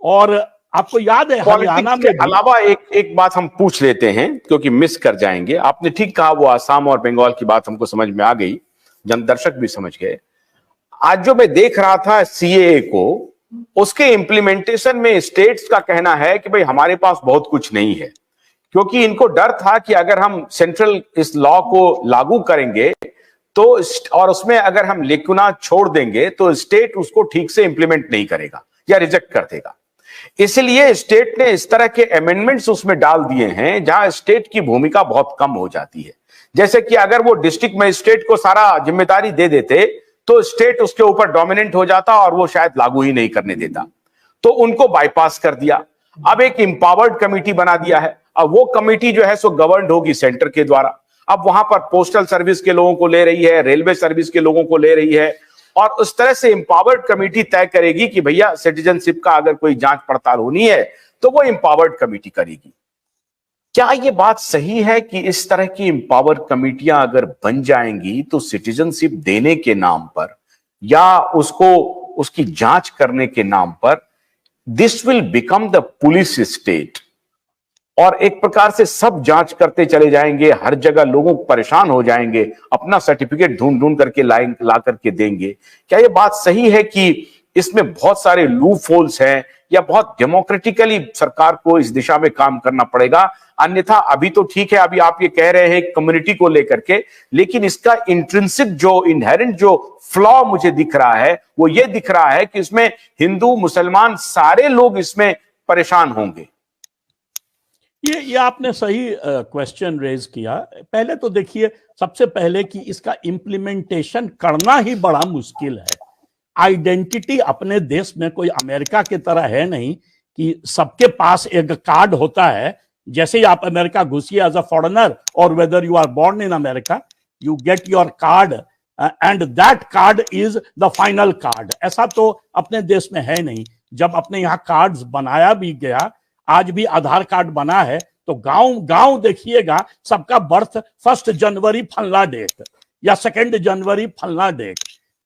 और आपको याद है हरियाणा में भी अलावा एक बात हम पूछ लेते हैं क्योंकि मिस कर जाएंगे। आपने ठीक कहा, वो आसाम और बंगाल की बात हमको समझ में आ गई, जनदर्शक भी समझ गए। आज जो मैं देख रहा था सीएए को, उसके इंप्लीमेंटेशन में स्टेट्स का कहना है कि भाई हमारे पास बहुत कुछ नहीं है, क्योंकि इनको डर था कि अगर हम सेंट्रल इस लॉ को लागू करेंगे तो और उसमें अगर हम लेकुना छोड़ देंगे तो स्टेट उसको ठीक से इंप्लीमेंट नहीं करेगा या रिजेक्ट कर देगा। इसलिए स्टेट ने इस तरह के अमेंडमेंट्स उसमें डाल दिए हैं जहां स्टेट की भूमिका बहुत कम हो जाती है। जैसे कि अगर वो डिस्ट्रिक्ट मजिस्ट्रेट को सारा जिम्मेदारी दे देते तो स्टेट उसके ऊपर डोमिनेंट हो जाता और वो शायद लागू ही नहीं करने देता, तो उनको बाईपास कर दिया। अब एक इंपावर्ड कमेटी बना दिया है। अब वो कमेटी जो है सो गवर्नड होगी सेंटर के द्वारा। अब वहां पर पोस्टल सर्विस के लोगों को ले रही है, रेलवे सर्विस के लोगों को ले रही है, और उस तरह से इंपावर्ड कमेटी तय करेगी कि भैया सिटीजनशिप का अगर कोई जांच पड़ताल होनी है तो वो इंपावर्ड कमेटी करेगी। क्या ये बात सही है कि इस तरह की इंपावर्ड कमेटियां अगर बन जाएंगी तो सिटीजनशिप देने के नाम पर या उसको उसकी जांच करने के नाम पर this will become the police state, और एक प्रकार से सब जांच करते चले जाएंगे, हर जगह लोगों परेशान हो जाएंगे, अपना सर्टिफिकेट ढूंढ ढूंढ करके ला करके देंगे। क्या ये बात सही है कि इसमें बहुत सारे लूप होल्स हैं, या बहुत डेमोक्रेटिकली सरकार को इस दिशा में काम करना पड़ेगा? अन्यथा अभी तो ठीक है, अभी आप ये कह रहे हैं कम्युनिटी को लेकर के, लेकिन इसका इंट्रिंसिक जो इनहेरेंट जो फ्लॉ मुझे दिख रहा है वो ये दिख रहा है कि इसमें हिंदू मुसलमान सारे लोग इसमें परेशान होंगे। ये आपने सही क्वेश्चन रेज किया। पहले तो देखिए, सबसे पहले कि इसका इम्प्लीमेंटेशन करना ही बड़ा मुश्किल है। आइडेंटिटी अपने देश में कोई अमेरिका की तरह है नहीं कि सबके पास एक कार्ड होता है। जैसे ही आप अमेरिका घुसिए एज अ फॉरेनर और whether you are born in America, you get your card and that card is the final card. ऐसा तो अपने देश में है नहीं। जब अपने यहाँ कार्ड्स बनाया भी गया, आज भी आधार कार्ड बना है तो गांव गांव देखिएगा सबका बर्थ 1 जनवरी फलना डेट या 2 जनवरी फलना डेट।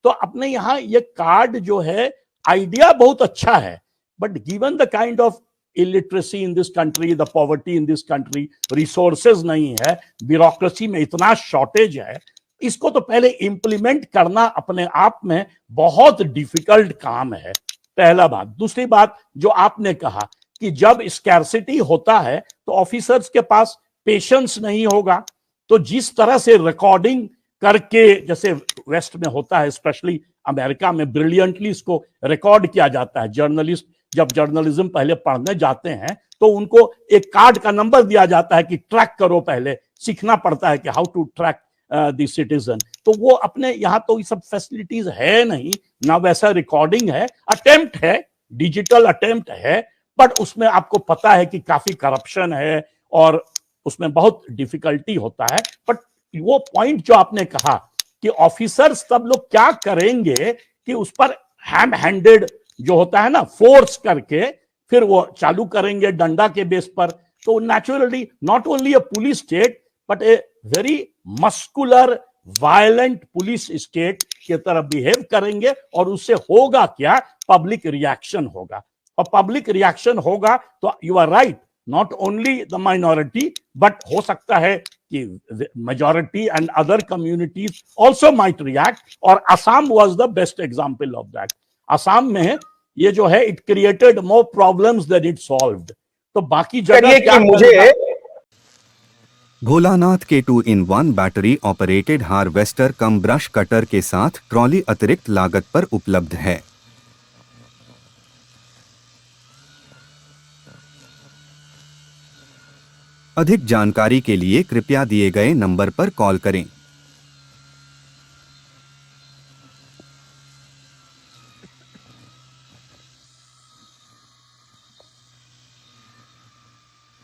तो अपने यहाँ ये कार्ड जो है, आइडिया बहुत अच्छा है, but given the kind of illiteracy in this country, the poverty in this country, resources नहीं है, ब्यूरोक्रेसी में इतना शॉर्टेज है, इसको तो पहले इंप्लीमेंट करना अपने आप में बहुत डिफिकल्ट काम है, पहला बात। दूसरी बात जो आपने कहा कि जब स्कैर्सिटी होता है तो ऑफिसर्स के पास पेशेंस नहीं होगा, तो जिस तरह से रिकॉर्डिंग करके, जैसे वेस्ट में होता है, स्पेशली अमेरिका में ब्रिलियंटली इसको रिकॉर्ड किया जाता है। जर्नलिस्ट जब जर्नलिज्म पहले पढ़ने जाते हैं तो उनको एक कार्ड का नंबर दिया जाता है कि ट्रैक करो, पहले सीखना पड़ता है कि how to track the citizen. तो वो अपने यहाँ तो ये सब फैसिलिटीज है नहीं ना, वैसा रिकॉर्डिंग है, अटेम्प्ट है, डिजिटल अटेम्प्ट है, बट उसमें आपको पता है कि काफी करप्शन है और उसमें बहुत डिफिकल्टी होता है। बट वो पॉइंट जो आपने कहा कि ऑफिसर्स तब लोग क्या करेंगे कि उस पर हैम हैंडेड जो होता है ना, फोर्स करके फिर वो चालू करेंगे डंडा के बेस पर, तो naturally not only a police state but a very muscular violent police state की तरह बिहेव करेंगे, और उससे होगा क्या, पब्लिक रिएक्शन होगा। और पब्लिक रिएक्शन होगा तो you are right, not only the minority but हो सकता है कि majority and other communities also might react, और Assam was the best example of that. Assam में ये जो है, it created more problems than it solved. तो बाकी जगह क्या मुझे भोलानाथ के 2-in-1 battery operated harvester cum brush cutter के साथ ट्रॉली अतिरिक्त लागत पर उपलब्ध है। अधिक जानकारी के लिए कृपया दिए गए नंबर पर कॉल करें।